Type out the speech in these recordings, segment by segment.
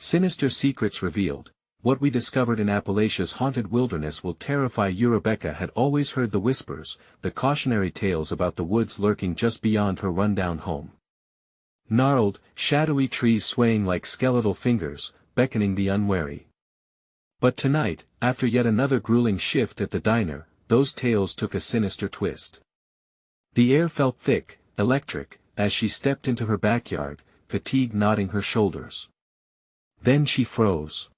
Sinister secrets revealed. What we discovered in Appalachia's haunted wilderness will terrify you. Rebecca had always heard the whispers, the cautionary tales about the woods lurking just beyond her rundown home. Gnarled, shadowy trees swaying like skeletal fingers, beckoning the unwary. But tonight, after yet another grueling shift at the diner, those tales took a sinister twist. The air felt thick, electric, as she stepped into her backyard, fatigue knotting her shoulders. Then she froze.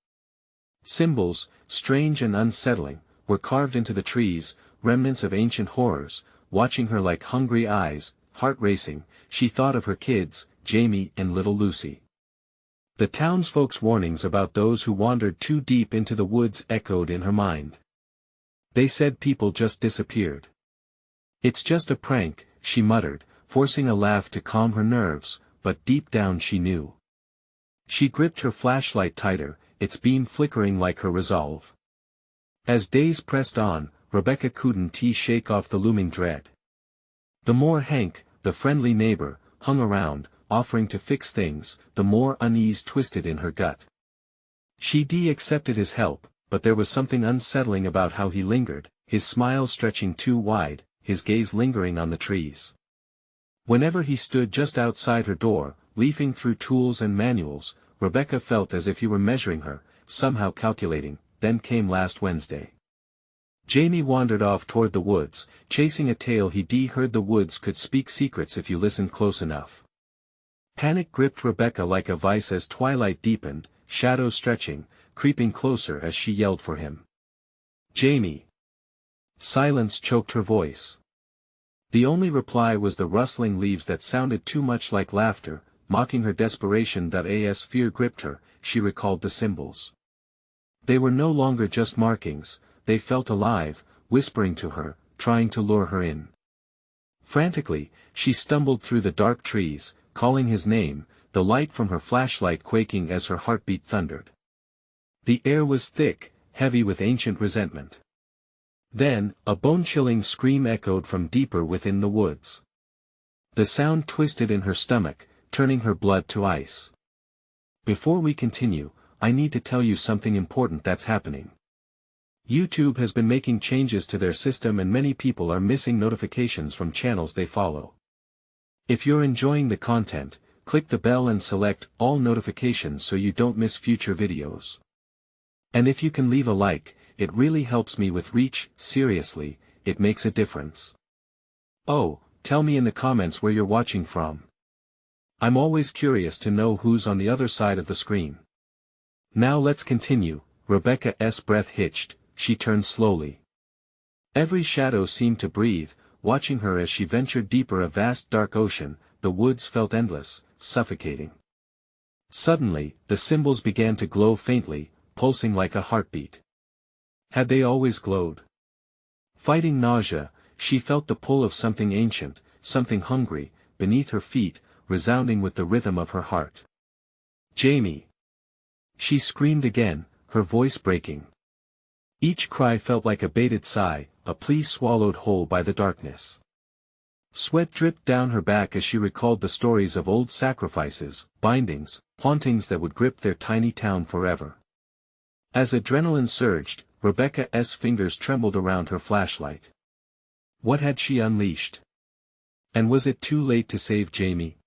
Symbols, strange and unsettling, were carved into the trees, remnants of ancient horrors, watching her like hungry eyes. Heart racing, she thought of her kids, Jamie and little Lucy. The townsfolk's warnings about those who wandered too deep into the woods echoed in her mind. They said people just disappeared. "It's just a prank," she muttered, forcing a laugh to calm her nerves, but deep down she knew. She gripped her flashlight tighter, its beam flickering like her resolve. As days pressed on, Rebecca couldn't shake off the looming dread. The more Hank, the friendly neighbor, hung around, offering to fix things, the more unease twisted in her gut. She accepted his help, but there was something unsettling about how he lingered, his smile stretching too wide, his gaze lingering on the trees. Whenever he stood just outside her door, leafing through tools and manuals, Rebecca felt as if he were measuring her, somehow calculating. Then came last Wednesday. Jamie wandered off toward the woods, chasing a tale he heard. The woods could speak secrets if you listened close enough. Panic gripped Rebecca like a vice as twilight deepened, shadows stretching, creeping closer as she yelled for him. "Jamie!" Silence choked her voice. The only reply was the rustling leaves that sounded too much like laughter, mocking her desperation. As fear gripped her, she recalled the symbols. They were no longer just markings, they felt alive, whispering to her, trying to lure her in. Frantically, she stumbled through the dark trees, calling his name, the light from her flashlight quaking as her heartbeat thundered. The air was thick, heavy with ancient resentment. Then, a bone-chilling scream echoed from deeper within the woods. The sound twisted in her stomach, turning her blood to ice. Before we continue, I need to tell you something important that's happening. YouTube has been making changes to their system and many people are missing notifications from channels they follow. If you're enjoying the content, click the bell and select all notifications so you don't miss future videos. And if you can leave a like, it really helps me with reach. Seriously, it makes a difference. Oh, tell me in the comments where you're watching from. I'm always curious to know who's on the other side of the screen. Now let's continue. Rebecca's breath hitched, she turned slowly. Every shadow seemed to breathe, watching her as she ventured deeper. A vast dark ocean, the woods felt endless, suffocating. Suddenly, the symbols began to glow faintly, pulsing like a heartbeat. Had they always glowed? Fighting nausea, she felt the pull of something ancient, something hungry, beneath her feet, resounding with the rhythm of her heart. "Jamie!" She screamed again, her voice breaking. Each cry felt like a bated sigh, a plea swallowed whole by the darkness. Sweat dripped down her back as she recalled the stories of old sacrifices, bindings, hauntings that would grip their tiny town forever. As adrenaline surged, Rebecca's fingers trembled around her flashlight. What had she unleashed? And was it too late to save Jamie?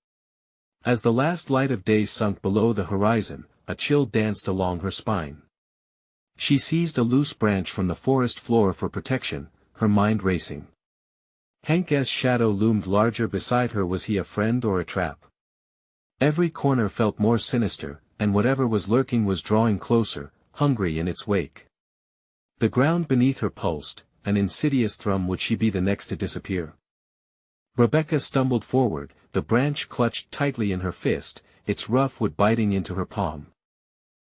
As the last light of day sunk below the horizon, a chill danced along her spine. She seized a loose branch from the forest floor for protection, her mind racing. Hank's shadow loomed larger beside her. Was he a friend or a trap? Every corner felt more sinister, and whatever was lurking was drawing closer, hungry in its wake. The ground beneath her pulsed, an insidious thrum. Would she be the next to disappear? Rebecca stumbled forward, the branch clutched tightly in her fist, its rough wood biting into her palm.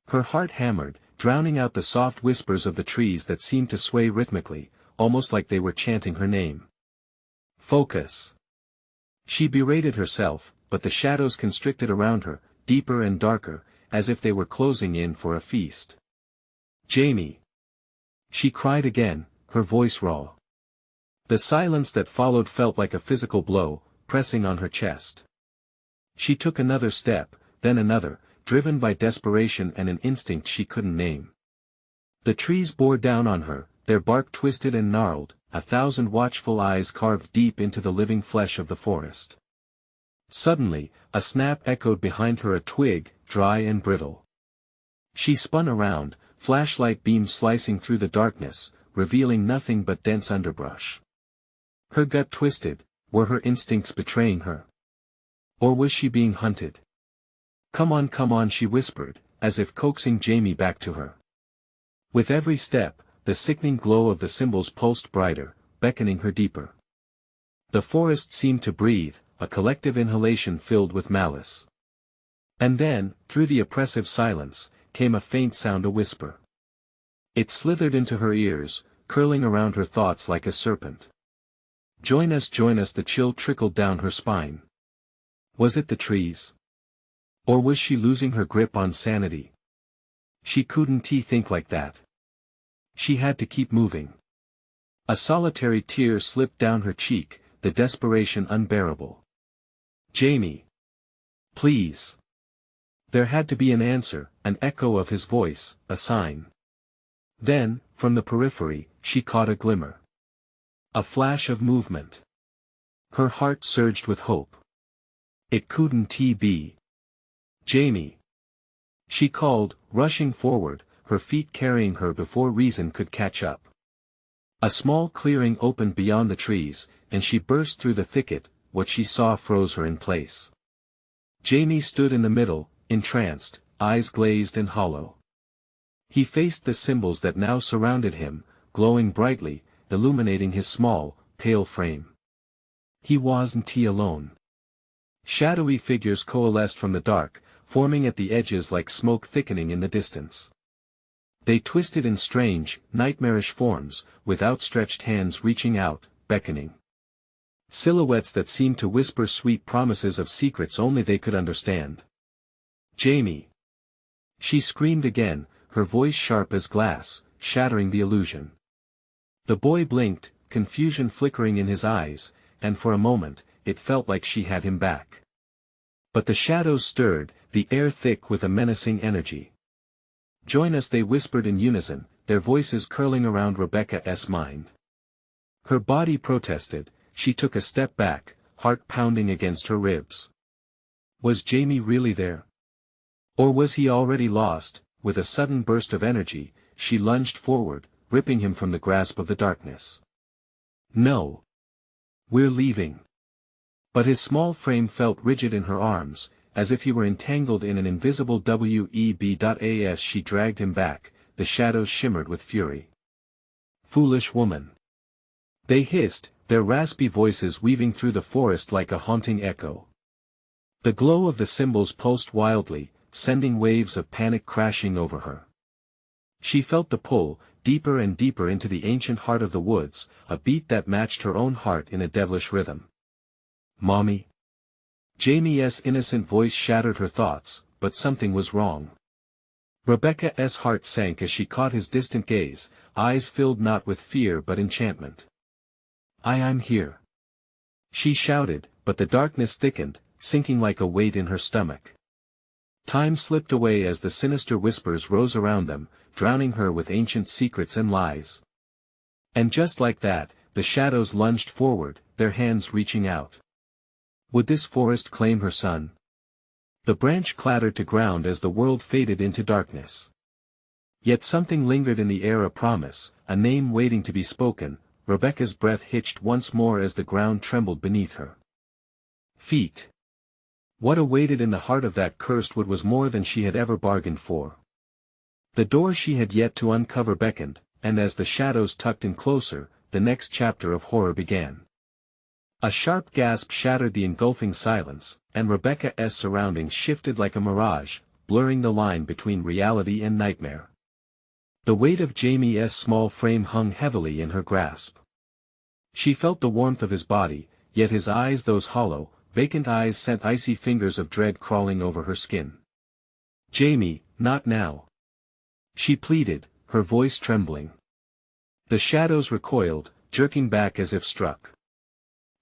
Her heart hammered, drowning out the soft whispers of the trees that seemed to sway rhythmically, almost like they were chanting her name. Focus! She berated herself, but the shadows constricted around her, deeper and darker, as if they were closing in for a feast. "Jamie!" She cried again, her voice raw. The silence that followed felt like a physical blow, pressing on her chest. She took another step, then another, driven by desperation and an instinct she couldn't name. The trees bore down on her, their bark twisted and gnarled, 1,000 watchful eyes carved deep into the living flesh of the forest. Suddenly, a snap echoed behind her, a twig, dry and brittle. She spun around, flashlight beams slicing through the darkness, revealing nothing but dense underbrush. Her gut twisted. Were her instincts betraying her? Or was she being hunted? Come on, she whispered, as if coaxing Jamie back to her. With every step, the sickening glow of the symbols pulsed brighter, beckoning her deeper. The forest seemed to breathe, a collective inhalation filled with malice. And then, through the oppressive silence, came a faint sound, a whisper. It slithered into her ears, curling around her thoughts like a serpent. Join us, the chill trickled down her spine. Was it the trees? Or was she losing her grip on sanity? She couldn't think like that. She had to keep moving. A solitary tear slipped down her cheek, the desperation unbearable. Jamie. Please. There had to be an answer, an echo of his voice, a sign. Then, from the periphery, she caught a glimmer. A flash of movement. Her heart surged with hope. It couldn't be. Jamie. She called, rushing forward, her feet carrying her before reason could catch up. A small clearing opened beyond the trees, and she burst through the thicket. What she saw froze her in place. Jamie stood in the middle, entranced, eyes glazed and hollow. He faced the symbols that now surrounded him, glowing brightly, illuminating his small, pale frame. He wasn't alone. Shadowy figures coalesced from the dark, forming at the edges like smoke thickening in the distance. They twisted in strange, nightmarish forms, with outstretched hands reaching out, beckoning. Silhouettes that seemed to whisper sweet promises of secrets only they could understand. Jamie! She screamed again, her voice sharp as glass, shattering the illusion. The boy blinked, confusion flickering in his eyes, and for a moment, it felt like she had him back. But the shadows stirred, the air thick with a menacing energy. Join us, they whispered in unison, their voices curling around Rebecca's mind. Her body protested, she took a step back, heart pounding against her ribs. Was Jamie really there? Or was he already lost? With a sudden burst of energy, she lunged forward, ripping him from the grasp of the darkness. No. We're leaving. But his small frame felt rigid in her arms, as if he were entangled in an invisible web. As she dragged him back, the shadows shimmered with fury. Foolish woman. They hissed, their raspy voices weaving through the forest like a haunting echo. The glow of the symbols pulsed wildly, sending waves of panic crashing over her. She felt the pull, deeper and deeper into the ancient heart of the woods, a beat that matched her own heart in a devilish rhythm. Mommy? Jamie's innocent voice shattered her thoughts, but something was wrong. Rebecca's heart sank as she caught his distant gaze, eyes filled not with fear but enchantment. I'm here. She shouted, but the darkness thickened, sinking like a weight in her stomach. Time slipped away as the sinister whispers rose around them, drowning her with ancient secrets and lies. And just like that, the shadows lunged forward, their hands reaching out. Would this forest claim her son? The branch clattered to ground as the world faded into darkness. Yet something lingered in the air, a promise, a name waiting to be spoken. Rebecca's breath hitched once more as the ground trembled beneath her feet. What awaited in the heart of that cursed wood was more than she had ever bargained for. The door she had yet to uncover beckoned, and as the shadows tucked in closer, the next chapter of horror began. A sharp gasp shattered the engulfing silence, and Rebecca's surroundings shifted like a mirage, blurring the line between reality and nightmare. The weight of Jamie's small frame hung heavily in her grasp. She felt the warmth of his body, yet his eyes, those hollow, vacant eyes, sent icy fingers of dread crawling over her skin. Jamie, not now. She pleaded, her voice trembling. The shadows recoiled, jerking back as if struck.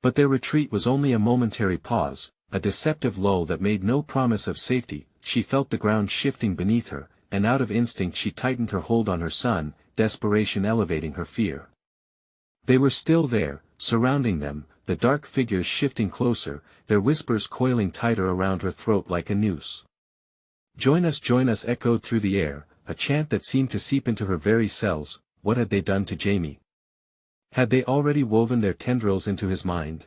But their retreat was only a momentary pause, a deceptive lull that made no promise of safety. she felt the ground shifting beneath her, and out of instinct she tightened her hold on her son, desperation elevating her fear. They were still there, surrounding them, the dark figures shifting closer, their whispers coiling tighter around her throat like a noose. Join us echoed through the air, a chant that seemed to seep into her very cells. What had they done to Jamie? Had they already woven their tendrils into his mind?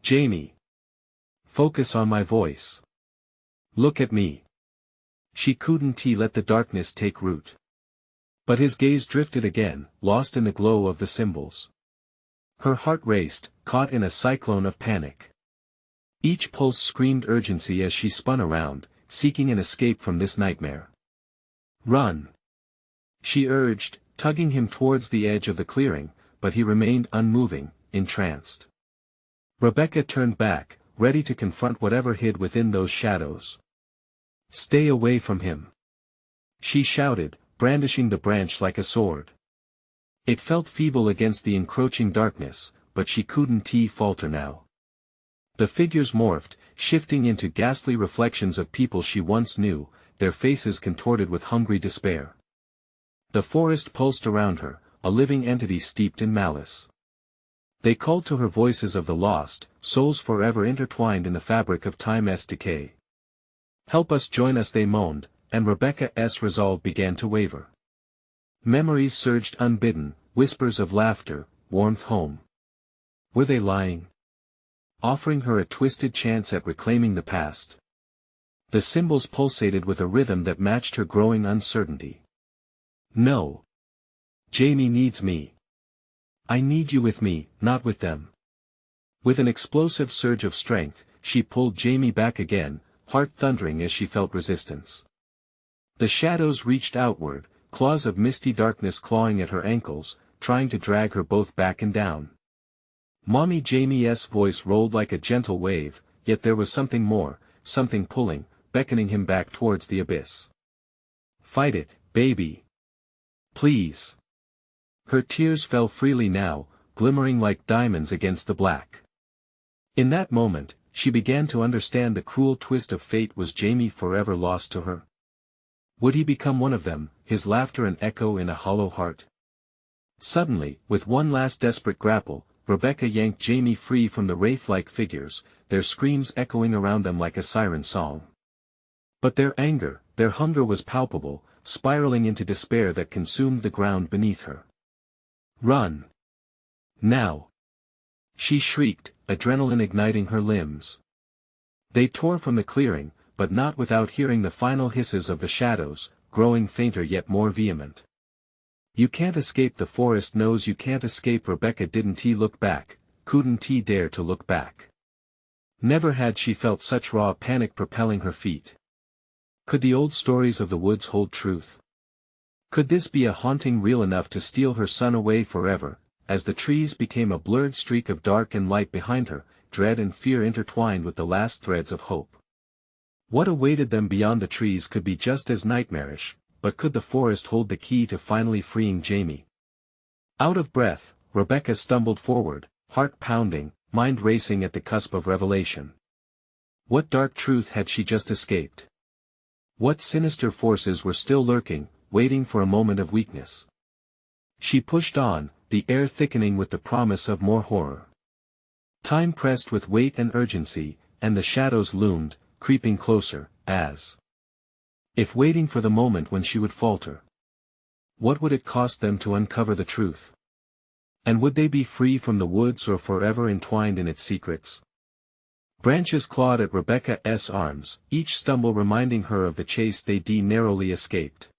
Jamie! Focus on my voice. Look at me. She couldn't let the darkness take root. But his gaze drifted again, lost in the glow of the symbols. Her heart raced, caught in a cyclone of panic. Each pulse screamed urgency as she spun around, seeking an escape from this nightmare. Run! She urged, tugging him towards the edge of the clearing, but he remained unmoving, entranced. Rebecca turned back, ready to confront whatever hid within those shadows. Stay away from him! She shouted, brandishing the branch like a sword. It felt feeble against the encroaching darkness, but she couldn't falter now. The figures morphed, shifting into ghastly reflections of people she once knew, their faces contorted with hungry despair. The forest pulsed around her, a living entity steeped in malice. They called to her voices of the lost, souls forever intertwined in the fabric of time's decay. Help us, join us, they moaned, and Rebecca's resolve began to waver. Memories surged unbidden, whispers of laughter, warmth home. Were they lying? Offering her a twisted chance at reclaiming the past. The symbols pulsated with a rhythm that matched her growing uncertainty. No. Jamie needs me. I need you with me, not with them. With an explosive surge of strength, she pulled Jamie back again, heart thundering as she felt resistance. The shadows reached outward, claws of misty darkness clawing at her ankles, trying to drag her both back and down. Mommy Jamie's voice rolled like a gentle wave, yet there was something more, something pulling, beckoning him back towards the abyss. Fight it, baby. Please. Her tears fell freely now, glimmering like diamonds against the black. In that moment, she began to understand the cruel twist of fate. Was Jamie forever lost to her? Would he become one of them, his laughter an echo in a hollow heart? Suddenly, with one last desperate grapple, Rebecca yanked Jamie free from the wraith-like figures, their screams echoing around them like a siren song. But their anger, their hunger was palpable, spiraling into despair that consumed the ground beneath her. Run! Now! She shrieked, adrenaline igniting her limbs. They tore from the clearing, but not without hearing the final hisses of the shadows, growing fainter yet more vehement. You can't escape, the forest knows you can't escape. Rebecca didn't look back, couldn't dare to look back. Never had she felt such raw panic propelling her feet. Could the old stories of the woods hold truth? Could this be a haunting real enough to steal her son away forever? As the trees became a blurred streak of dark and light behind her, dread and fear intertwined with the last threads of hope. What awaited them beyond the trees could be just as nightmarish, but could the forest hold the key to finally freeing Jamie? Out of breath, Rebecca stumbled forward, heart pounding, mind racing at the cusp of revelation. What dark truth had she just escaped? What sinister forces were still lurking, waiting for a moment of weakness? She pushed on, the air thickening with the promise of more horror. Time pressed with weight and urgency, and the shadows loomed, creeping closer, as if waiting for the moment when she would falter. What would it cost them to uncover the truth? And would they be free from the woods or forever entwined in its secrets? Branches clawed at Rebecca's arms, each stumble reminding her of the chase they narrowly escaped.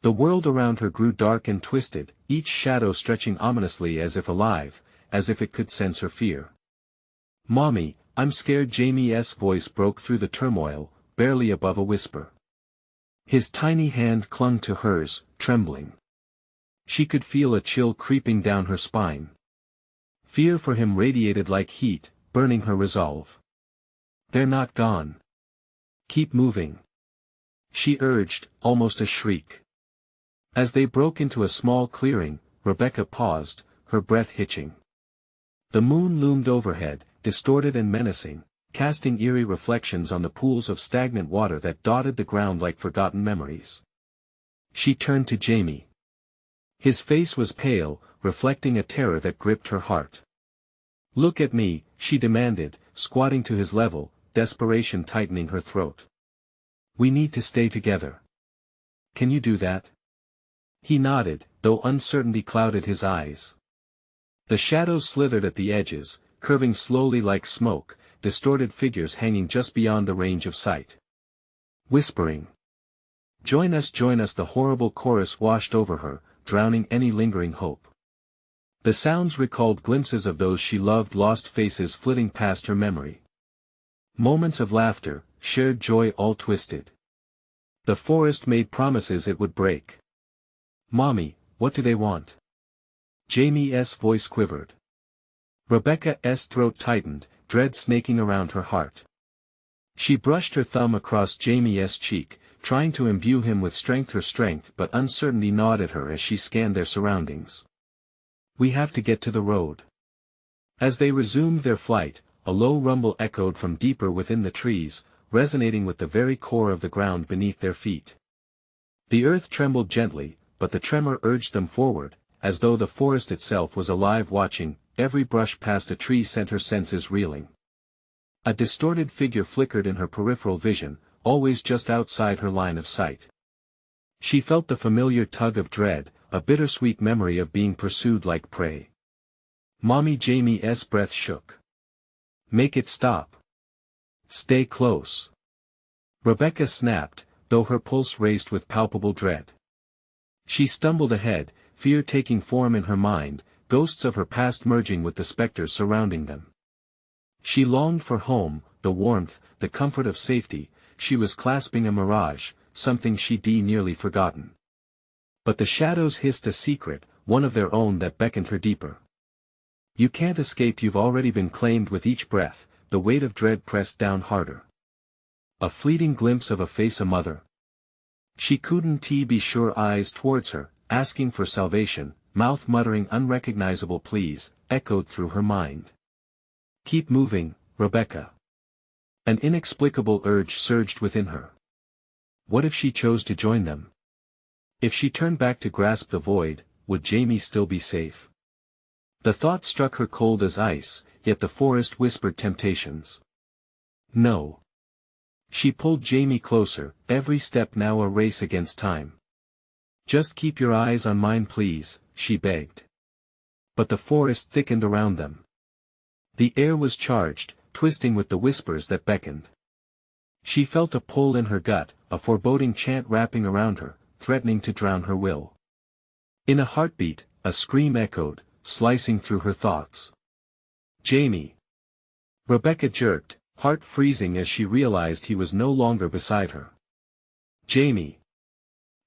The world around her grew dark and twisted, each shadow stretching ominously as if alive, as if it could sense her fear. Mommy, I'm scared. Jamie's voice broke through the turmoil, barely above a whisper. His tiny hand clung to hers, trembling. She could feel a chill creeping down her spine. Fear for him radiated like heat, burning her resolve. They're not gone. Keep moving. She urged, almost a shriek. As they broke into a small clearing, Rebecca paused, her breath hitching. The moon loomed overhead, distorted and menacing, casting eerie reflections on the pools of stagnant water that dotted the ground like forgotten memories. She turned to Jamie. His face was pale, reflecting a terror that gripped her heart. "Look at me," she demanded, squatting to his level, desperation tightening her throat. "We need to stay together. Can you do that?" He nodded, though uncertainty clouded his eyes. The shadows slithered at the edges, curving slowly like smoke, distorted figures hanging just beyond the range of sight. Whispering. Join us," the horrible chorus washed over her, drowning any lingering hope. The sounds recalled glimpses of those she loved, lost faces flitting past her memory. Moments of laughter, shared joy, all twisted. The forest made promises it would break. "Mommy, what do they want?" Jamie's voice quivered. Rebecca's throat tightened, dread snaking around her heart. She brushed her thumb across Jamie's cheek, trying to imbue him with her strength, but uncertainty gnawed at her as she scanned their surroundings. "We have to get to the road." As they resumed their flight, a low rumble echoed from deeper within the trees, resonating with the very core of the ground beneath their feet. The earth trembled gently, but the tremor urged them forward, as though the forest itself was alive, watching. Every brush past a tree sent her senses reeling. A distorted figure flickered in her peripheral vision, always just outside her line of sight. She felt the familiar tug of dread, a bittersweet memory of being pursued like prey. "Mommy," Jamie's breath shook. "Make it stop. Stay close." Rebecca snapped, though her pulse raced with palpable dread. She stumbled ahead, fear taking form in her mind, ghosts of her past merging with the specters surrounding them. She longed for home, the warmth, the comfort of safety. She was clasping a mirage, something she'd nearly forgotten. But the shadows hissed a secret, one of their own that beckoned her deeper. "You can't escape, you've already been claimed." With each breath, the weight of dread pressed down harder. A fleeting glimpse of a face, a mother. She couldn't be sure, eyes towards her, asking for salvation, mouth muttering unrecognizable pleas, echoed through her mind. "Keep moving, Rebecca." An inexplicable urge surged within her. What if she chose to join them? If she turned back to grasp the void, would Jamie still be safe? The thought struck her cold as ice, yet the forest whispered temptations. No. She pulled Jamie closer, every step now a race against time. "Just keep your eyes on mine, please," she begged. But the forest thickened around them. The air was charged, twisting with the whispers that beckoned. She felt a pull in her gut, a foreboding chant wrapping around her, threatening to drown her will. In a heartbeat, a scream echoed, slicing through her thoughts. "Jamie!" Rebecca jerked, heart freezing as she realized he was no longer beside her. "Jamie!"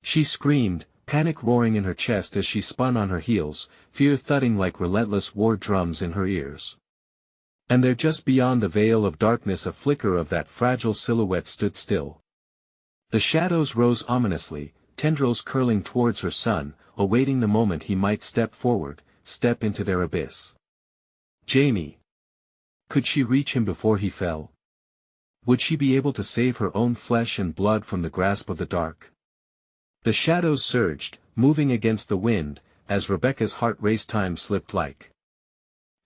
She screamed, panic roaring in her chest as she spun on her heels, fear thudding like relentless war drums in her ears. And there, just beyond the veil of darkness, a flicker of that fragile silhouette stood still. The shadows rose ominously, tendrils curling towards her son, awaiting the moment he might step forward, step into their abyss. Jamie! Could she reach him before he fell? Would she be able to save her own flesh and blood from the grasp of the dark? The shadows surged, moving against the wind, as Rebecca's heart raced. Time slipped like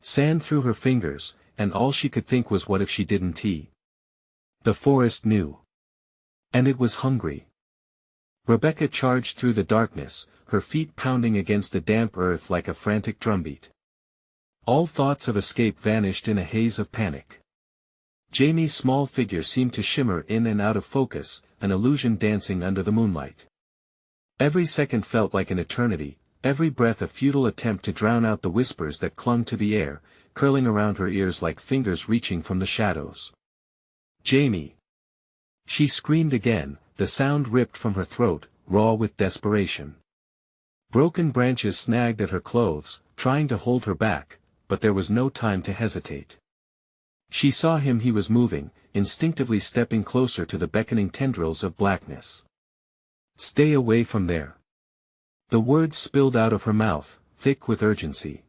sand through her fingers, and all she could think was, what if she didn't? The forest knew. And it was hungry. Rebecca charged through the darkness, her feet pounding against the damp earth like a frantic drumbeat. All thoughts of escape vanished in a haze of panic. Jamie's small figure seemed to shimmer in and out of focus, an illusion dancing under the moonlight. Every second felt like an eternity, every breath a futile attempt to drown out the whispers that clung to the air, curling around her ears like fingers reaching from the shadows. "Jamie!" She screamed again, the sound ripped from her throat, raw with desperation. Broken branches snagged at her clothes, trying to hold her back, but there was no time to hesitate. She saw him, he was moving, instinctively stepping closer to the beckoning tendrils of blackness. "Stay away from there." The words spilled out of her mouth, thick with urgency.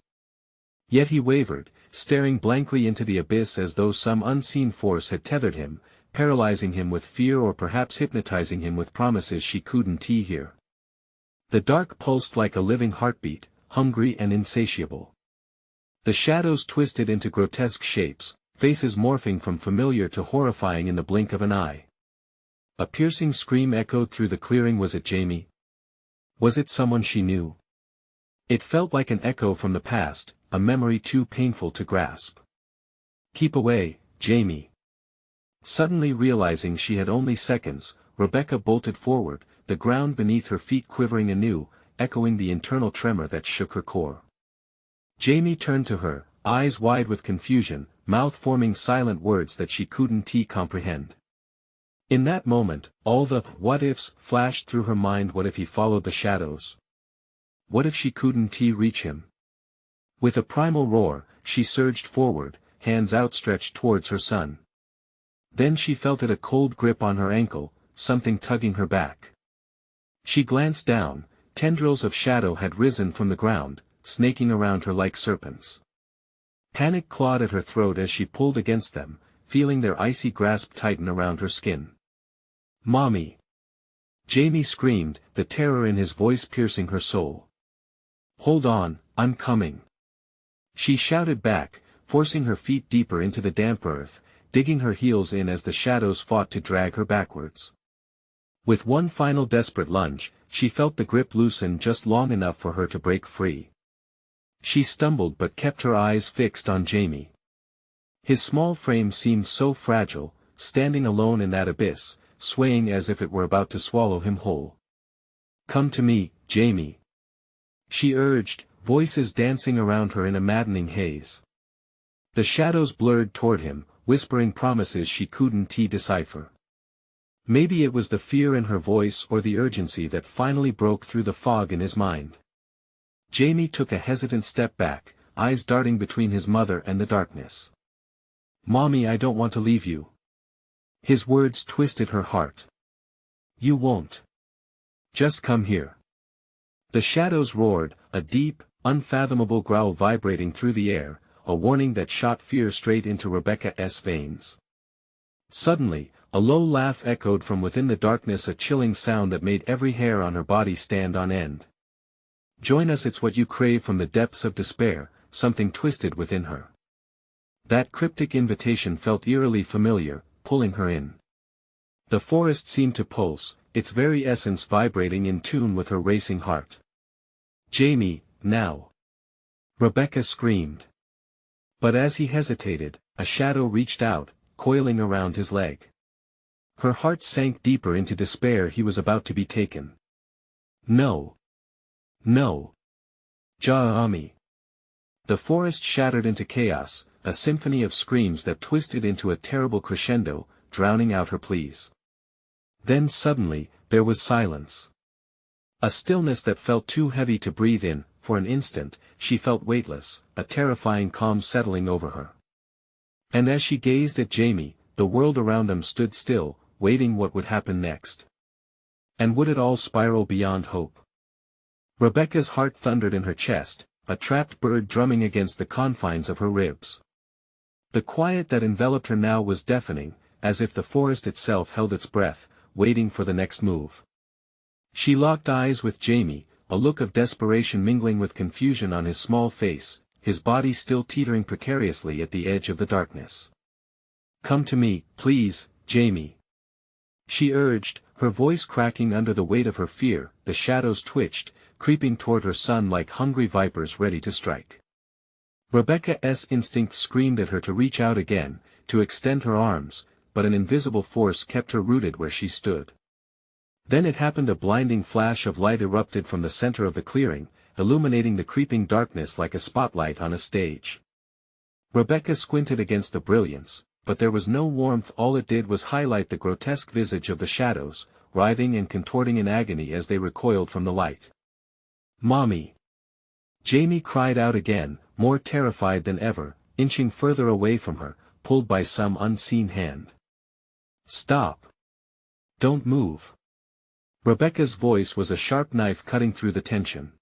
Yet he wavered, staring blankly into the abyss as though some unseen force had tethered him, paralyzing him with fear or perhaps hypnotizing him with promises she couldn't hear. The dark pulsed like a living heartbeat, hungry and insatiable. The shadows twisted into grotesque shapes, faces morphing from familiar to horrifying in the blink of an eye. A piercing scream echoed through the clearing. Was it Jamie? Was it someone she knew? It felt like an echo from the past, a memory too painful to grasp. Keep away, Jamie. Suddenly realizing she had only seconds, Rebecca bolted forward, the ground beneath her feet quivering anew, echoing the internal tremor that shook her core. Jamie turned to her, eyes wide with confusion, mouth forming silent words that she couldn't comprehend. In that moment, all the what-ifs flashed through her mind. What if he followed the shadows? What if she couldn't reach him? With a primal roar, she surged forward, hands outstretched towards her son. Then she felt a cold grip on her ankle, something tugging her back. She glanced down. Tendrils of shadow had risen from the ground, snaking around her like serpents. Panic clawed at her throat as she pulled against them, feeling their icy grasp tighten around her skin. "Mommy!" Jamie screamed, the terror in his voice piercing her soul. "Hold on, I'm coming!" She shouted back, forcing her feet deeper into the damp earth, digging her heels in as the shadows fought to drag her backwards. With one final desperate lunge, she felt the grip loosen just long enough for her to break free. She stumbled but kept her eyes fixed on Jamie. His small frame seemed so fragile, standing alone in that abyss, swaying as if it were about to swallow him whole. "Come to me, Jamie," she urged, voices dancing around her in a maddening haze. The shadows blurred toward him, whispering promises she couldn't decipher. Maybe it was the fear in her voice or the urgency that finally broke through the fog in his mind. Jamie took a hesitant step back, eyes darting between his mother and the darkness. "Mommy, I don't want to leave you." His words twisted her heart. "You won't. Just come here." The shadows roared, a deep, unfathomable growl vibrating through the air, a warning that shot fear straight into Rebecca's veins. Suddenly, a low laugh echoed from within the darkness, a chilling sound that made every hair on her body stand on end. "Join us, it's what you crave." From the depths of despair, something twisted within her. That cryptic invitation felt eerily familiar, pulling her in. The forest seemed to pulse, its very essence vibrating in tune with her racing heart. "Jamie, now!" Rebecca screamed. But as he hesitated, a shadow reached out, coiling around his leg. Her heart sank deeper into despair. He was about to be taken. "No! No! Ja'ami!" The forest shattered into chaos, a symphony of screams that twisted into a terrible crescendo, drowning out her pleas. Then suddenly, there was silence. A stillness that felt too heavy to breathe in. For an instant, she felt weightless, a terrifying calm settling over her. And as she gazed at Jamie, the world around them stood still, waiting what would happen next. And would it all spiral beyond hope? Rebecca's heart thundered in her chest, a trapped bird drumming against the confines of her ribs. The quiet that enveloped her now was deafening, as if the forest itself held its breath, waiting for the next move. She locked eyes with Jamie, a look of desperation mingling with confusion on his small face, his body still teetering precariously at the edge of the darkness. "Come to me, please, Jamie," she urged, her voice cracking under the weight of her fear. The shadows twitched, creeping toward her son like hungry vipers ready to strike. Rebecca's instinct screamed at her to reach out again, to extend her arms, but an invisible force kept her rooted where she stood. Then it happened. A blinding flash of light erupted from the center of the clearing, illuminating the creeping darkness like a spotlight on a stage. Rebecca squinted against the brilliance, but there was no warmth. All it did was highlight the grotesque visage of the shadows, writhing and contorting in agony as they recoiled from the light. "Mommy!" Jamie cried out again, more terrified than ever, inching further away from her, pulled by some unseen hand. "Stop! Don't move!" Rebecca's voice was a sharp knife cutting through the tension.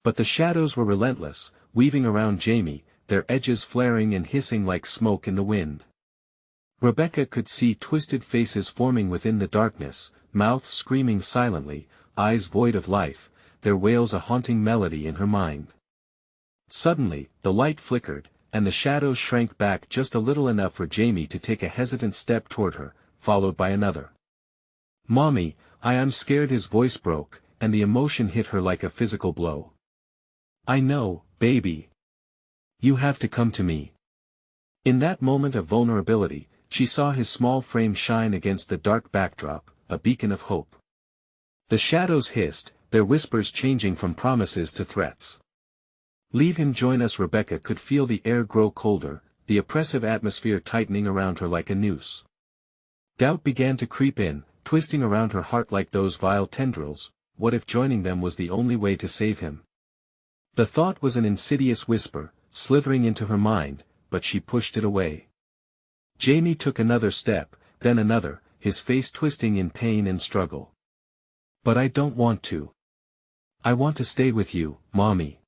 But the shadows were relentless, weaving around Jamie, their edges flaring and hissing like smoke in the wind. Rebecca could see twisted faces forming within the darkness, mouths screaming silently, eyes void of life, their wails a haunting melody in her mind. Suddenly, the light flickered, and the shadows shrank back just a little enough for Jamie to take a hesitant step toward her, followed by another. "Mommy, I'm scared." His voice broke, and the emotion hit her like a physical blow. "I know, baby. You have to come to me." In that moment of vulnerability, she saw his small frame shine against the dark backdrop, a beacon of hope. The shadows hissed, their whispers changing from promises to threats. "Leave him, join us." Rebecca could feel the air grow colder, the oppressive atmosphere tightening around her like a noose. Doubt began to creep in, twisting around her heart like those vile tendrils. What if joining them was the only way to save him? The thought was an insidious whisper, slithering into her mind, but she pushed it away. Jamie took another step, then another, his face twisting in pain and struggle. "But I don't want to. I want to stay with you, Mommy.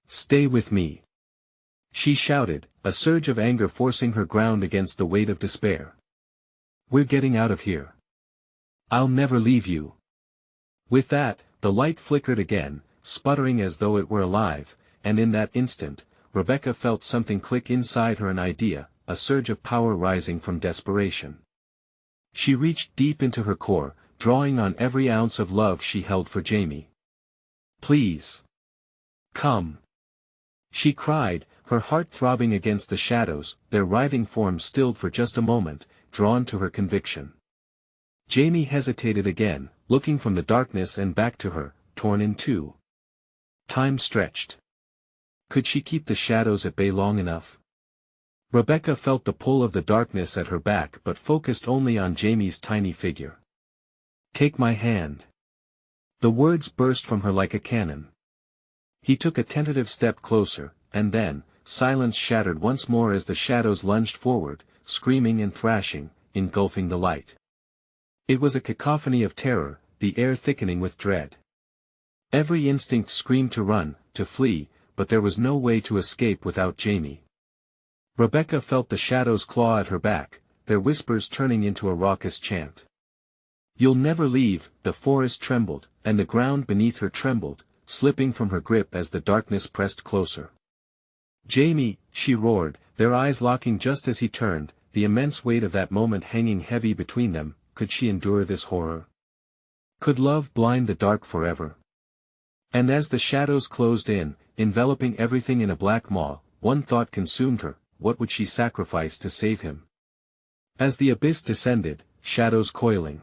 Stay with me," she shouted, a surge of anger forcing her ground against the weight of despair. "We're getting out of here. I'll never leave you." With that, the light flickered again, sputtering as though it were alive, and in that instant, Rebecca felt something click inside her, an idea, a surge of power rising from desperation. She reached deep into her core, drawing on every ounce of love she held for Jamie. "Please. Come," she cried, her heart throbbing against the shadows, their writhing forms stilled for just a moment, drawn to her conviction. Jamie hesitated again, looking from the darkness and back to her, torn in two. Time stretched. Could she keep the shadows at bay long enough? Rebecca felt the pull of the darkness at her back but focused only on Jamie's tiny figure. "Take my hand." The words burst from her like a cannon. He took a tentative step closer, and then, silence shattered once more as the shadows lunged forward, screaming and thrashing, engulfing the light. It was a cacophony of terror, the air thickening with dread. Every instinct screamed to run, to flee, but there was no way to escape without Jamie. Rebecca felt the shadows claw at her back, their whispers turning into a raucous chant. "You'll never leave." The forest trembled, and the ground beneath her trembled, slipping from her grip as the darkness pressed closer. "Jamie," she roared, their eyes locking just as he turned, the immense weight of that moment hanging heavy between them. Could she endure this horror? Could love blind the dark forever? And as the shadows closed in, enveloping everything in a black maw, one thought consumed her: what would she sacrifice to save him? As the abyss descended, shadows coiling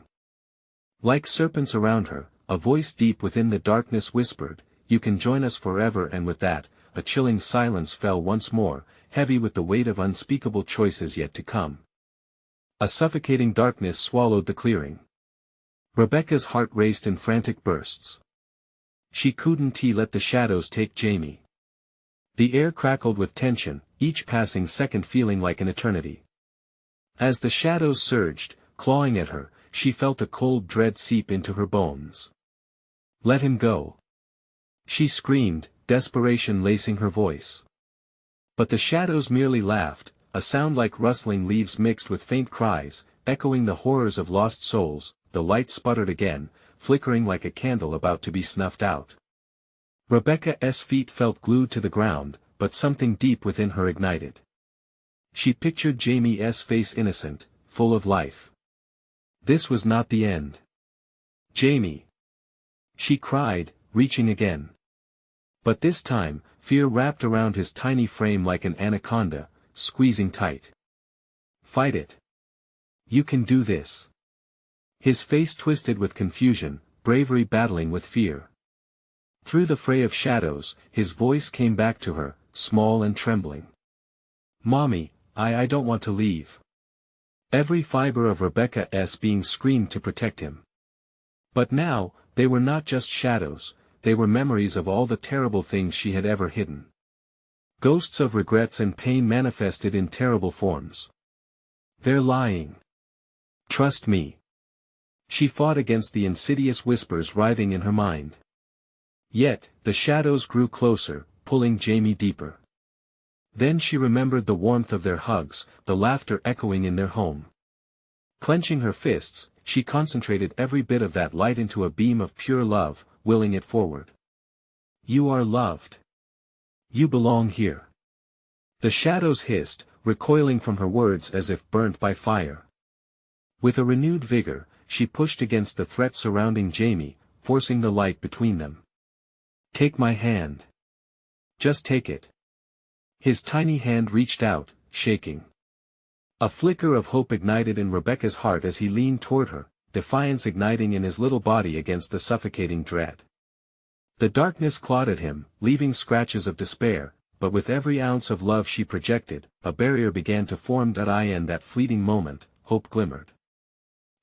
like serpents around her, a voice deep within the darkness whispered, "You can join us forever." And with that, a chilling silence fell once more, heavy with the weight of unspeakable choices yet to come. A suffocating darkness swallowed the clearing. Rebecca's heart raced in frantic bursts. She couldn't let the shadows take Jamie. The air crackled with tension, each passing second feeling like an eternity. As the shadows surged, clawing at her, she felt a cold dread seep into her bones. "Let him go!" she screamed, desperation lacing her voice. But the shadows merely laughed, a sound like rustling leaves mixed with faint cries, echoing the horrors of lost souls. The light sputtered again, flickering like a candle about to be snuffed out. Rebecca's feet felt glued to the ground, but something deep within her ignited. She pictured Jamie's face, innocent, full of life. This was not the end. "Jamie!" she cried, reaching again. But this time, fear wrapped around his tiny frame like an anaconda, squeezing tight. "Fight it. You can do this." His face twisted with confusion, bravery battling with fear. Through the fray of shadows, his voice came back to her, small and trembling. "Mommy, I don't want to leave." Every fiber of Rebecca's being screamed to protect him. But now, they were not just shadows, they were memories of all the terrible things she had ever hidden. Ghosts of regrets and pain manifested in terrible forms. "They're lying. Trust me." She fought against the insidious whispers writhing in her mind. Yet, the shadows grew closer, pulling Jamie deeper. Then she remembered the warmth of their hugs, the laughter echoing in their home. Clenching her fists, she concentrated every bit of that light into a beam of pure love, willing it forward. You are loved. You belong here. The shadows hissed, recoiling from her words as if burnt by fire. With a renewed vigor, she pushed against the threat surrounding Jamie, forcing the light between them. Take my hand. Just take it. His tiny hand reached out, shaking. A flicker of hope ignited in Rebecca's heart as he leaned toward her, defiance igniting in his little body against the suffocating dread. The darkness clawed at him, leaving scratches of despair, but with every ounce of love she projected, a barrier began to form. In that fleeting moment, hope glimmered.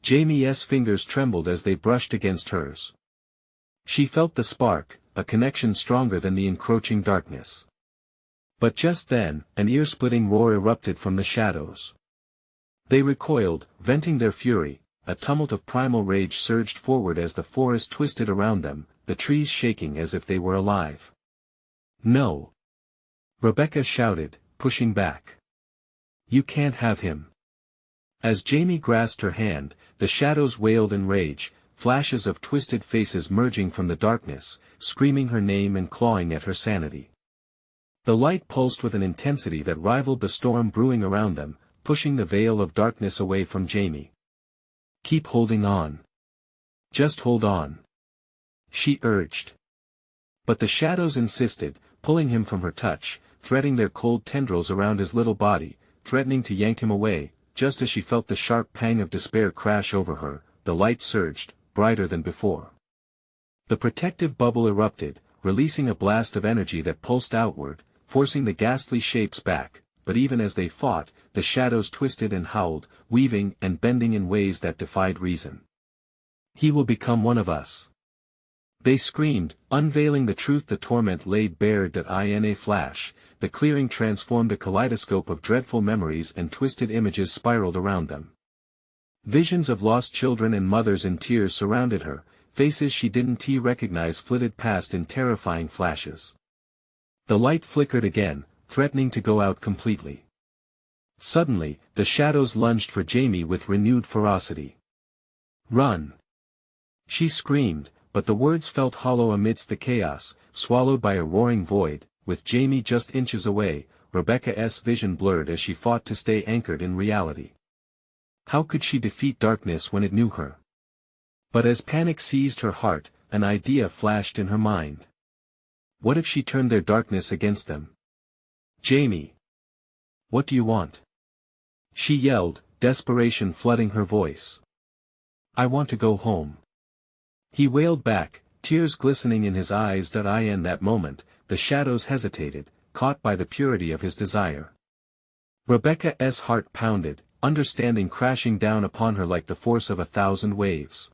Jamie's fingers trembled as they brushed against hers. She felt the spark, a connection stronger than the encroaching darkness. But just then, an ear-splitting roar erupted from the shadows. They recoiled, venting their fury. A tumult of primal rage surged forward as the forest twisted around them, the trees shaking as if they were alive. No! Rebecca shouted, pushing back. You can't have him. As Jamie grasped her hand, the shadows wailed in rage, flashes of twisted faces merging from the darkness, screaming her name and clawing at her sanity. The light pulsed with an intensity that rivaled the storm brewing around them, pushing the veil of darkness away from Jamie. Keep holding on. Just hold on. She urged. But the shadows insisted, pulling him from her touch, threading their cold tendrils around his little body, threatening to yank him away. Just as she felt the sharp pang of despair crash over her, the light surged, brighter than before. The protective bubble erupted, releasing a blast of energy that pulsed outward, forcing the ghastly shapes back, but even as they fought, the shadows twisted and howled, weaving and bending in ways that defied reason. He will become one of us. They screamed, unveiling the truth the torment laid bare. In a flash, the clearing transformed a kaleidoscope of dreadful memories and twisted images spiraled around them. Visions of lost children and mothers in tears surrounded her, faces she didn't recognize flitted past in terrifying flashes. The light flickered again, threatening to go out completely. Suddenly, the shadows lunged for Jamie with renewed ferocity. Run! She screamed, but the words felt hollow amidst the chaos, swallowed by a roaring void. With Jamie just inches away, Rebecca's vision blurred as she fought to stay anchored in reality. How could she defeat darkness when it knew her? But as panic seized her heart, an idea flashed in her mind. What if she turned their darkness against them? Jamie! What do you want? She yelled, desperation flooding her voice. I want to go home. He wailed back, tears glistening in his eyes. In that moment, the shadows hesitated, caught by the purity of his desire. Rebecca's heart pounded, understanding crashing down upon her like the force of 1,000 waves.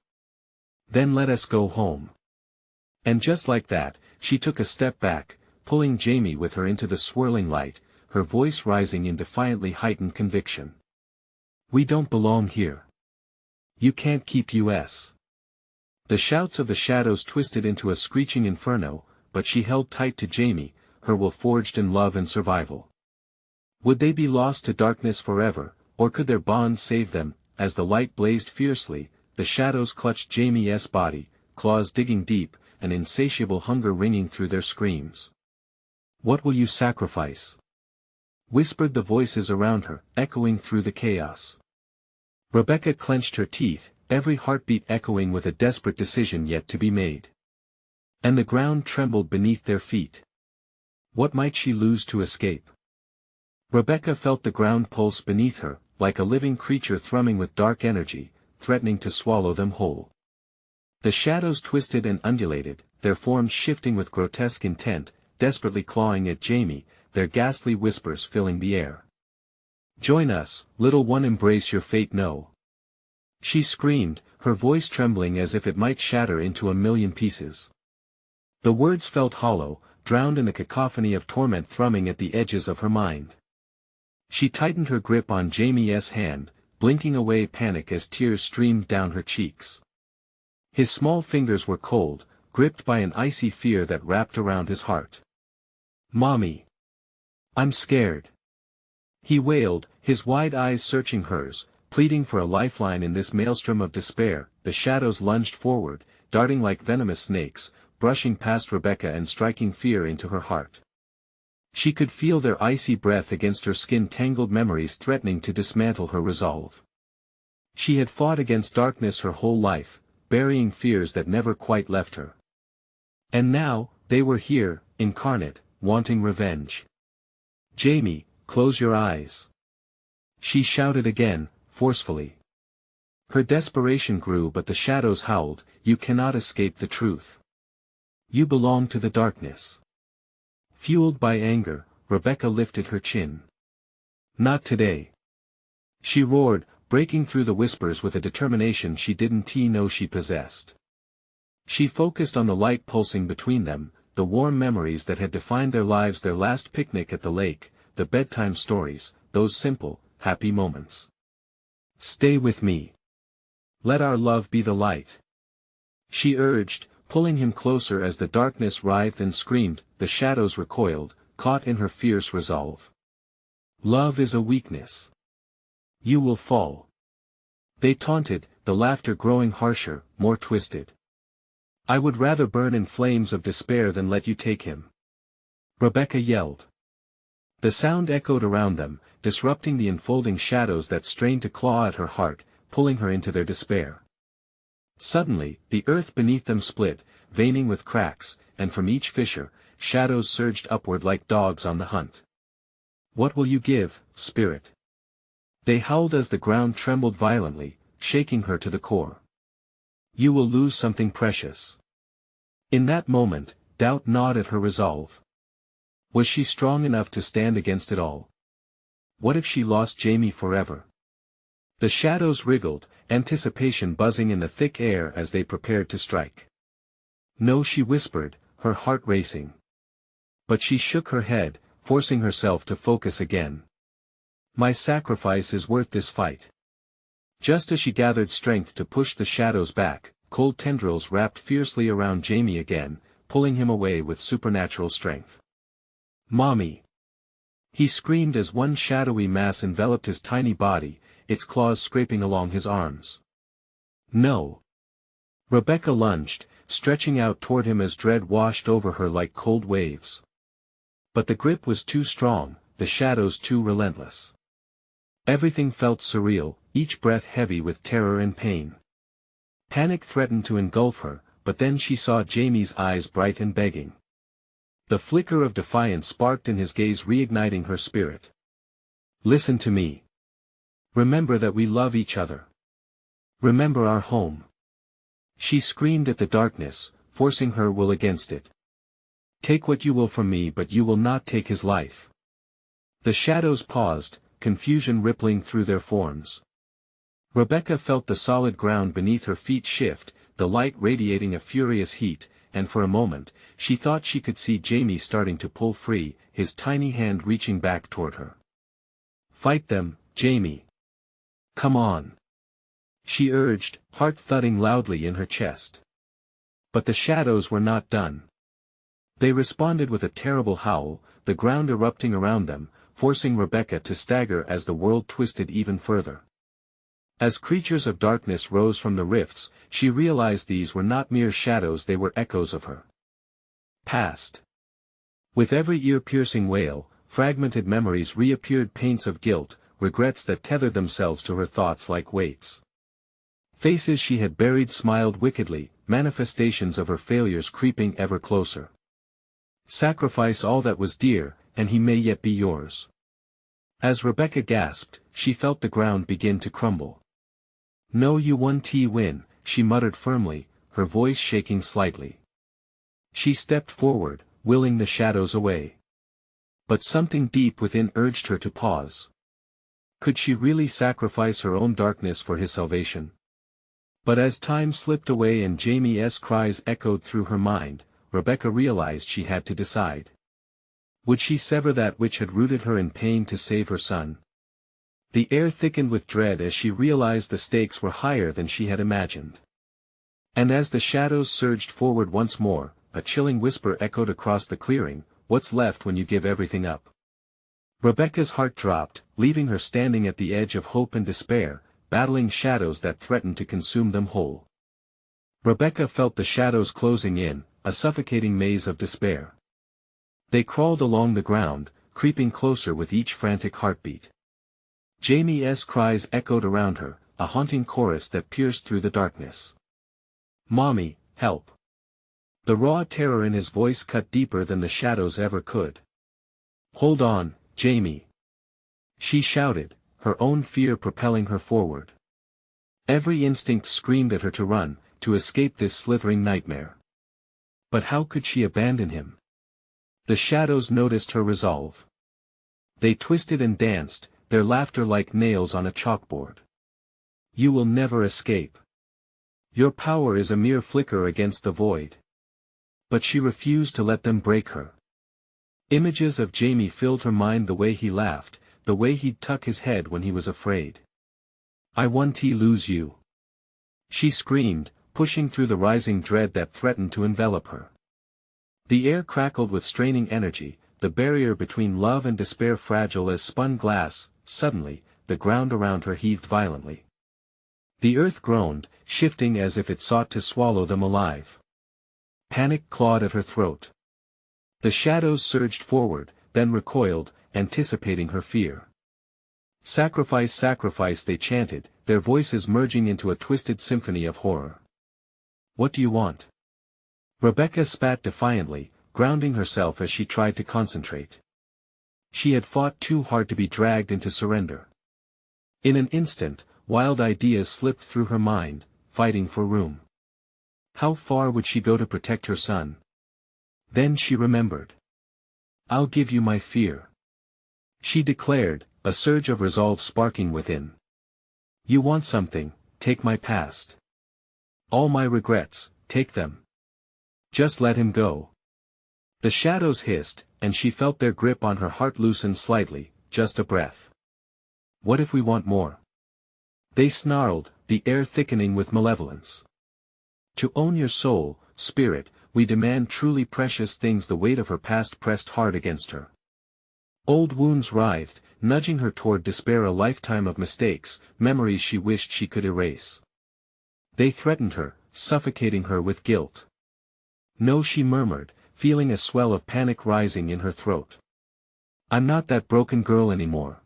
Then let us go home. And just like that, she took a step back, pulling Jamie with her into the swirling light, her voice rising in defiantly heightened conviction. We don't belong here. You can't keep us. The shouts of the shadows twisted into a screeching inferno, but she held tight to Jamie, her will forged in love and survival. Would they be lost to darkness forever, or could their bond save them? As the light blazed fiercely, the shadows clutched Jamie's body, claws digging deep, an insatiable hunger ringing through their screams. What will you sacrifice? Whispered the voices around her, echoing through the chaos. Rebecca clenched her teeth, every heartbeat echoing with a desperate decision yet to be made. And the ground trembled beneath their feet. What might she lose to escape? Rebecca felt the ground pulse beneath her, like a living creature thrumming with dark energy, threatening to swallow them whole. The shadows twisted and undulated, their forms shifting with grotesque intent, desperately clawing at Jamie, their ghastly whispers filling the air. Join us, little one, embrace your fate. No! She screamed, her voice trembling as if it might shatter into a million pieces. The words felt hollow, drowned in the cacophony of torment thrumming at the edges of her mind. She tightened her grip on Jamie's hand, blinking away panic as tears streamed down her cheeks. His small fingers were cold, gripped by an icy fear that wrapped around his heart. Mommy! I'm scared. He wailed, his wide eyes searching hers, pleading for a lifeline in this maelstrom of despair. The shadows lunged forward, darting like venomous snakes, brushing past Rebecca and striking fear into her heart. She could feel their icy breath against her skin, tangled memories threatening to dismantle her resolve. She had fought against darkness her whole life, burying fears that never quite left her. And now, they were here, incarnate, wanting revenge. Jamie, close your eyes. She shouted again, forcefully. Her desperation grew, but the shadows howled, you cannot escape the truth. You belong to the darkness. Fueled by anger, Rebecca lifted her chin. Not today. She roared, breaking through the whispers with a determination she didn't know she possessed. She focused on the light pulsing between them, the warm memories that had defined their lives, their last picnic at the lake, the bedtime stories, those simple, happy moments. Stay with me. Let our love be the light. She urged, pulling him closer as the darkness writhed and screamed. The shadows recoiled, caught in her fierce resolve. Love is a weakness. You will fall. They taunted, the laughter growing harsher, more twisted. I would rather burn in flames of despair than let you take him. Rebecca yelled. The sound echoed around them, disrupting the enfolding shadows that strained to claw at her heart, pulling her into their despair. Suddenly, the earth beneath them split, veining with cracks, and from each fissure, shadows surged upward like dogs on the hunt. What will you give, spirit? They howled as the ground trembled violently, shaking her to the core. You will lose something precious. In that moment, doubt gnawed at her resolve. Was she strong enough to stand against it all? What if she lost Jamie forever? The shadows wriggled, anticipation buzzing in the thick air as they prepared to strike. No, she whispered, her heart racing. But she shook her head, forcing herself to focus again. My sacrifice is worth this fight. Just as she gathered strength to push the shadows back, cold tendrils wrapped fiercely around Jamie again, pulling him away with supernatural strength. Mommy! He screamed as one shadowy mass enveloped his tiny body, its claws scraping along his arms. No! Rebecca lunged, stretching out toward him as dread washed over her like cold waves. But the grip was too strong, the shadows too relentless. Everything felt surreal, each breath heavy with terror and pain. Panic threatened to engulf her, but then she saw Jamie's eyes bright and begging. The flicker of defiance sparked in his gaze, reigniting her spirit. Listen to me. Remember that we love each other. Remember our home. She screamed at the darkness, forcing her will against it. Take what you will from me, but you will not take his life. The shadows paused, confusion rippling through their forms. Rebecca felt the solid ground beneath her feet shift, the light radiating a furious heat, and for a moment, she thought she could see Jamie starting to pull free, his tiny hand reaching back toward her. Fight them, Jamie. Come on. She urged, heart thudding loudly in her chest. But the shadows were not done. They responded with a terrible howl, the ground erupting around them, forcing Rebecca to stagger as the world twisted even further. As creatures of darkness rose from the rifts, she realized these were not mere shadows, they were echoes of her past. With every ear-piercing wail, fragmented memories reappeared, paints of guilt, regrets that tethered themselves to her thoughts like weights. Faces she had buried smiled wickedly, manifestations of her failures creeping ever closer. Sacrifice all that was dear, and he may yet be yours. As Rebecca gasped, she felt the ground begin to crumble. No, you won't win, she muttered firmly, her voice shaking slightly. She stepped forward, willing the shadows away. But something deep within urged her to pause. Could she really sacrifice her own darkness for his salvation? But as time slipped away and Jamie's cries echoed through her mind, Rebecca realized she had to decide. Would she sever that which had rooted her in pain to save her son? The air thickened with dread as she realized the stakes were higher than she had imagined. And as the shadows surged forward once more, a chilling whisper echoed across the clearing, what's left when you give everything up? Rebecca's heart dropped, leaving her standing at the edge of hope and despair, battling shadows that threatened to consume them whole. Rebecca felt the shadows closing in, a suffocating maze of despair. They crawled along the ground, creeping closer with each frantic heartbeat. Jamie's cries echoed around her, a haunting chorus that pierced through the darkness. "Mommy, help!" The raw terror in his voice cut deeper than the shadows ever could. "Hold on, Jamie!" she shouted, her own fear propelling her forward. Every instinct screamed at her to run, to escape this slithering nightmare. But how could she abandon him? The shadows noticed her resolve. They twisted and danced, their laughter like nails on a chalkboard. "You will never escape. Your power is a mere flicker against the void." But she refused to let them break her. Images of Jamie filled her mind, the way he laughed, the way he'd tuck his head when he was afraid. "I won't lose you," she screamed, pushing through the rising dread that threatened to envelop her. The air crackled with straining energy, the barrier between love and despair fragile as spun glass. Suddenly, the ground around her heaved violently. The earth groaned, shifting as if it sought to swallow them alive. Panic clawed at her throat. The shadows surged forward, then recoiled, anticipating her fear. "Sacrifice, sacrifice," they chanted, their voices merging into a twisted symphony of horror. "What do you want?" Rebecca spat defiantly, grounding herself as she tried to concentrate. She had fought too hard to be dragged into surrender. In an instant, wild ideas slipped through her mind, fighting for room. How far would she go to protect her son? Then she remembered. "I'll give you my fear," she declared, a surge of resolve sparking within. "You want something, take my past. All my regrets, take them. Just let him go." The shadows hissed, and she felt their grip on her heart loosen slightly, just a breath. "What if we want more?" they snarled, the air thickening with malevolence. "To own your soul, spirit, we demand truly precious things." The weight of her past pressed hard against her. Old wounds writhed, nudging her toward despair, a lifetime of mistakes, memories she wished she could erase. They threatened her, suffocating her with guilt. "No," she murmured, feeling a swell of panic rising in her throat. "I'm not that broken girl anymore."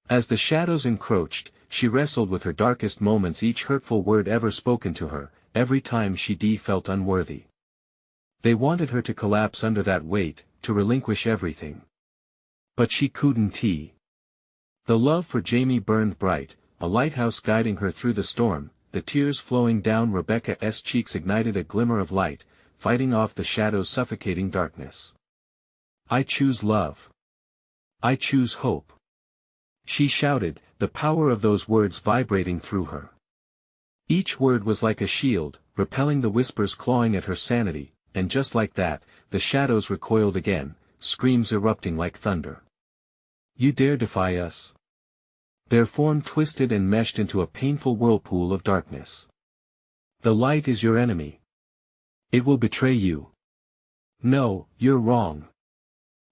As the shadows encroached, she wrestled with her darkest moments, each hurtful word ever spoken to her, every time she felt unworthy. They wanted her to collapse under that weight, to relinquish everything. But she couldn't. The love for Jamie burned bright, a lighthouse guiding her through the storm. The tears flowing down Rebecca's cheeks ignited a glimmer of light, fighting off the shadow's suffocating darkness. "I choose love. I choose hope," she shouted, the power of those words vibrating through her. Each word was like a shield, repelling the whispers clawing at her sanity, and just like that, the shadows recoiled again, screams erupting like thunder. "You dare defy us?" Their form twisted and meshed into a painful whirlpool of darkness. "The light is your enemy. It will betray you." "No, you're wrong,"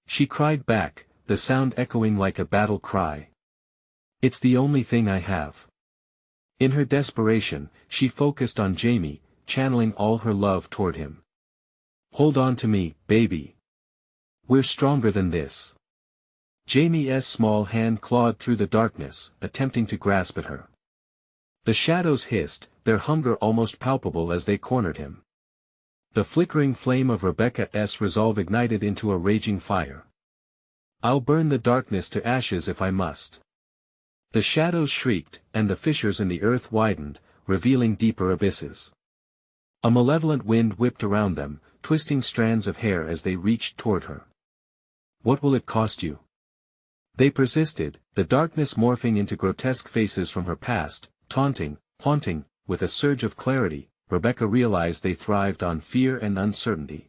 she cried back, the sound echoing like a battle cry. "It's the only thing I have." In her desperation, she focused on Jamie, channeling all her love toward him. "Hold on to me, baby. We're stronger than this." Jamie's small hand clawed through the darkness, attempting to grasp at her. The shadows hissed, their hunger almost palpable as they cornered him. The flickering flame of Rebecca's resolve ignited into a raging fire. "I'll burn the darkness to ashes if I must." The shadows shrieked, and the fissures in the earth widened, revealing deeper abysses. A malevolent wind whipped around them, twisting strands of hair as they reached toward her. "What will it cost you?" They persisted, the darkness morphing into grotesque faces from her past, taunting, haunting. With a surge of clarity, Rebecca realized they thrived on fear and uncertainty.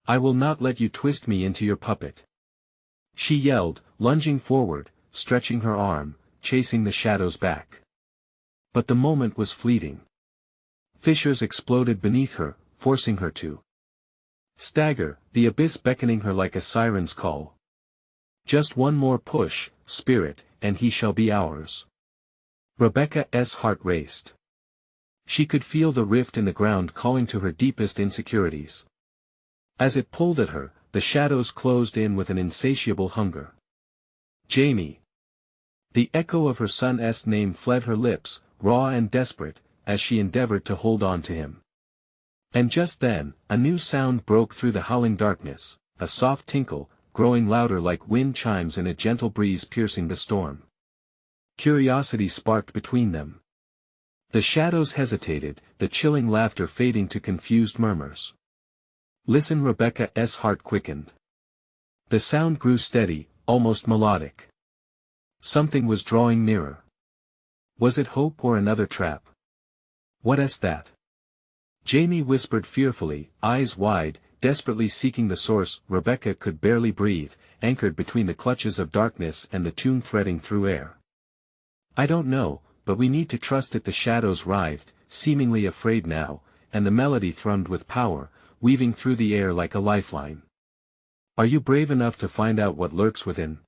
"I will not let you twist me into your puppet," she yelled, lunging forward, stretching her arm, chasing the shadows back. But the moment was fleeting. Fissures exploded beneath her, forcing her to stagger, the abyss beckoning her like a siren's call. Just one more push, spirit, and he shall be ours. Rebecca's heart raced. She could feel the rift in the ground calling to her deepest insecurities. As it pulled at her, the shadows closed in with an insatiable hunger. Jamie. The echo of her son's name fled her lips, raw and desperate, as she endeavored to hold on to him. And just then, a new sound broke through the howling darkness, a soft tinkle, growing louder like wind chimes in a gentle breeze piercing the storm. Curiosity sparked between them. The shadows hesitated, the chilling laughter fading to confused murmurs. Listen, Rebecca's heart quickened. The sound grew steady, almost melodic. Something was drawing nearer. Was it hope or another trap? What's that? Jamie whispered fearfully, eyes wide, desperately seeking the source. Rebecca could barely breathe, anchored between the clutches of darkness and the tune threading through air. I don't know, but we need to trust it. The shadows writhed, seemingly afraid now, and the melody thrummed with power, weaving through the air like a lifeline. Are you brave enough to find out what lurks within?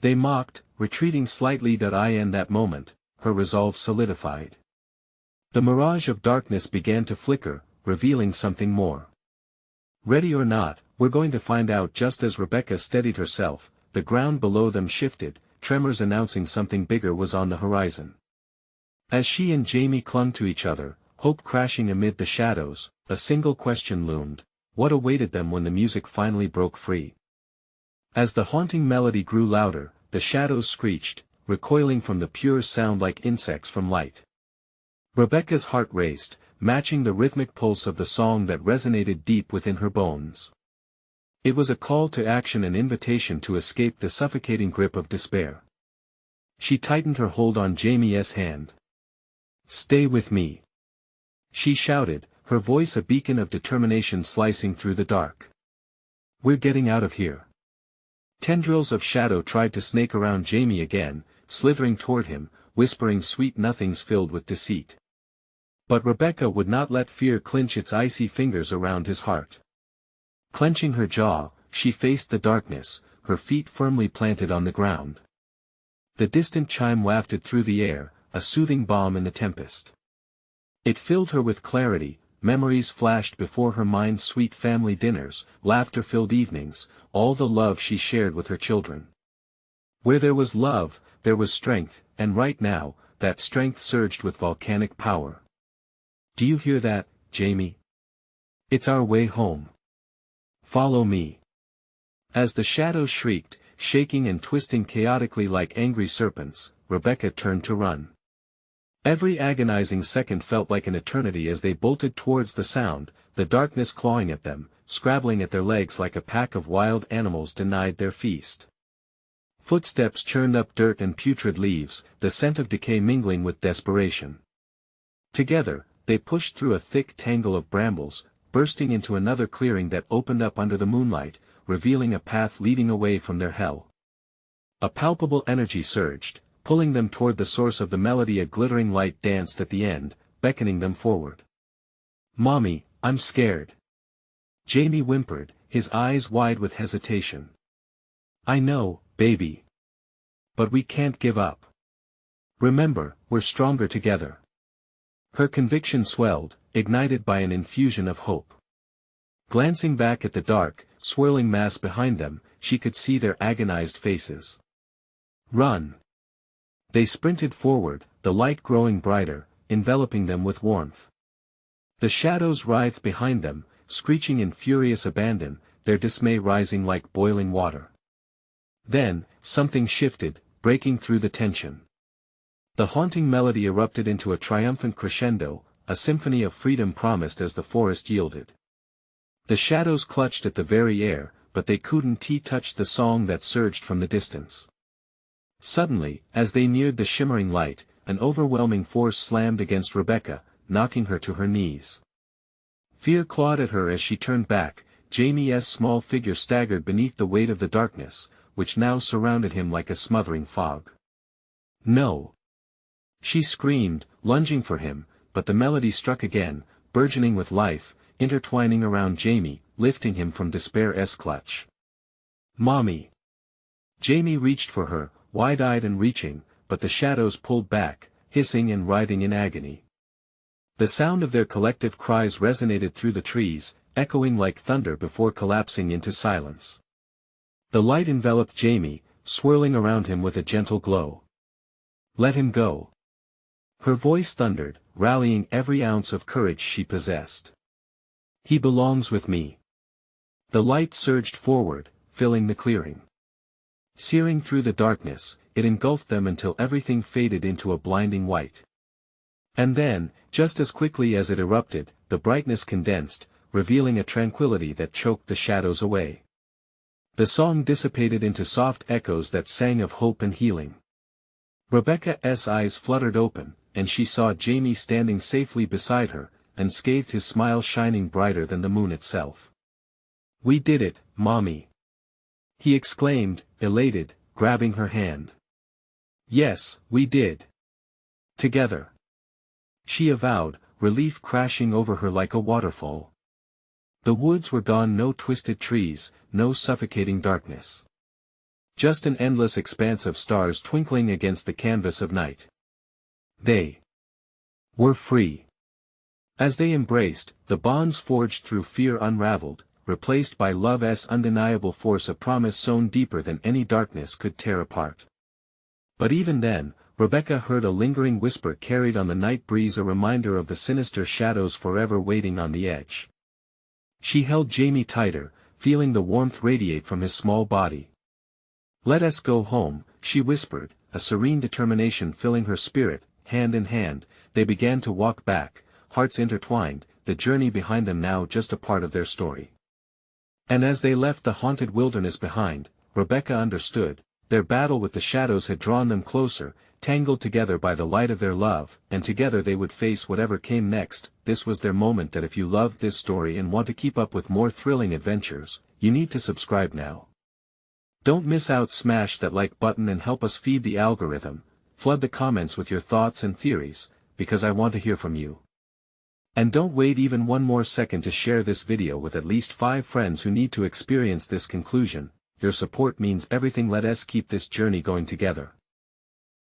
They mocked, retreating slightly. In that moment, her resolve solidified. The mirage of darkness began to flicker, revealing something more. Ready or not, we're going to find out. Just as Rebecca steadied herself, the ground below them shifted, tremors announcing something bigger was on the horizon. As she and Jamie clung to each other, hope crashing amid the shadows, a single question loomed: what awaited them when the music finally broke free? As the haunting melody grew louder, the shadows screeched, recoiling from the pure sound like insects from light. Rebecca's heart raced, matching the rhythmic pulse of the song that resonated deep within her bones. It was a call to action, an invitation to escape the suffocating grip of despair. She tightened her hold on Jamie's hand. Stay with me, she shouted, her voice a beacon of determination slicing through the dark. We're getting out of here. Tendrils of shadow tried to snake around Jamie again, slithering toward him, whispering sweet nothings filled with deceit. But Rebecca would not let fear clinch its icy fingers around his heart. Clenching her jaw, she faced the darkness, her feet firmly planted on the ground. The distant chime wafted through the air, a soothing balm in the tempest. It filled her with clarity, memories flashed before her mind: sweet family dinners, laughter-filled evenings, all the love she shared with her children. Where there was love, there was strength, and right now, that strength surged with volcanic power. Do you hear that, Jamie? It's our way home. Follow me. As the shadows shrieked, shaking and twisting chaotically like angry serpents, Rebecca turned to run. Every agonizing second felt like an eternity as they bolted towards the sound, the darkness clawing at them, scrabbling at their legs like a pack of wild animals denied their feast. Footsteps churned up dirt and putrid leaves, the scent of decay mingling with desperation. Together, they pushed through a thick tangle of brambles, bursting into another clearing that opened up under the moonlight, revealing a path leading away from their hell. A palpable energy surged, pulling them toward the source of the melody. A glittering light danced at the end, beckoning them forward. Mommy, I'm scared. Jamie whimpered, his eyes wide with hesitation. I know, baby. But we can't give up. Remember, we're stronger together. Her conviction swelled, ignited by an infusion of hope. Glancing back at the dark, swirling mass behind them, she could see their agonized faces. Run! They sprinted forward, the light growing brighter, enveloping them with warmth. The shadows writhed behind them, screeching in furious abandon, their dismay rising like boiling water. Then, something shifted, breaking through the tension. The haunting melody erupted into a triumphant crescendo, a symphony of freedom promised as the forest yielded. The shadows clutched at the very air, but they couldn't touch the song that surged from the distance. Suddenly, as they neared the shimmering light, an overwhelming force slammed against Rebecca, knocking her to her knees. Fear clawed at her as she turned back. Jamie's small figure staggered beneath the weight of the darkness, which now surrounded him like a smothering fog. No! She screamed, lunging for him, but the melody struck again, burgeoning with life, intertwining around Jamie, lifting him from despair's clutch. Mommy! Jamie reached for her, wide-eyed and reaching, but the shadows pulled back, hissing and writhing in agony. The sound of their collective cries resonated through the trees, echoing like thunder before collapsing into silence. The light enveloped Jamie, swirling around him with a gentle glow. "Let him go." Her voice thundered, rallying every ounce of courage she possessed. "He belongs with me." The light surged forward, filling the clearing. Searing through the darkness, it engulfed them until everything faded into a blinding white. And then, just as quickly as it erupted, the brightness condensed, revealing a tranquility that choked the shadows away. The song dissipated into soft echoes that sang of hope and healing. Rebecca's eyes fluttered open, and she saw Jamie standing safely beside her, unscathed, his smile shining brighter than the moon itself. "We did it, Mommy!" he exclaimed, elated, grabbing her hand. "Yes, we did. Together," she avowed, relief crashing over her like a waterfall. The woods were gone, no twisted trees, no suffocating darkness. Just an endless expanse of stars twinkling against the canvas of night. They were free. As they embraced, the bonds forged through fear unraveled, replaced by love's undeniable force, a promise sewn deeper than any darkness could tear apart. But even then, Rebecca heard a lingering whisper carried on the night breeze, a reminder of the sinister shadows forever waiting on the edge. She held Jamie tighter, feeling the warmth radiate from his small body. "Let us go home," she whispered, a serene determination filling her spirit. Hand in hand, they began to walk back, hearts intertwined, the journey behind them now just a part of their story. And as they left the haunted wilderness behind, Rebecca understood, their battle with the shadows had drawn them closer, tangled together by the light of their love, and together they would face whatever came next. This was their moment. That if you loved this story and want to keep up with more thrilling adventures, you need to subscribe now. Don't miss out. Smash that like button and help us feed the algorithm. Flood the comments with your thoughts and theories, because I want to hear from you. And don't wait even one more second to share this video with at least 5 friends who need to experience this conclusion. Your support means everything. Let us keep this journey going together.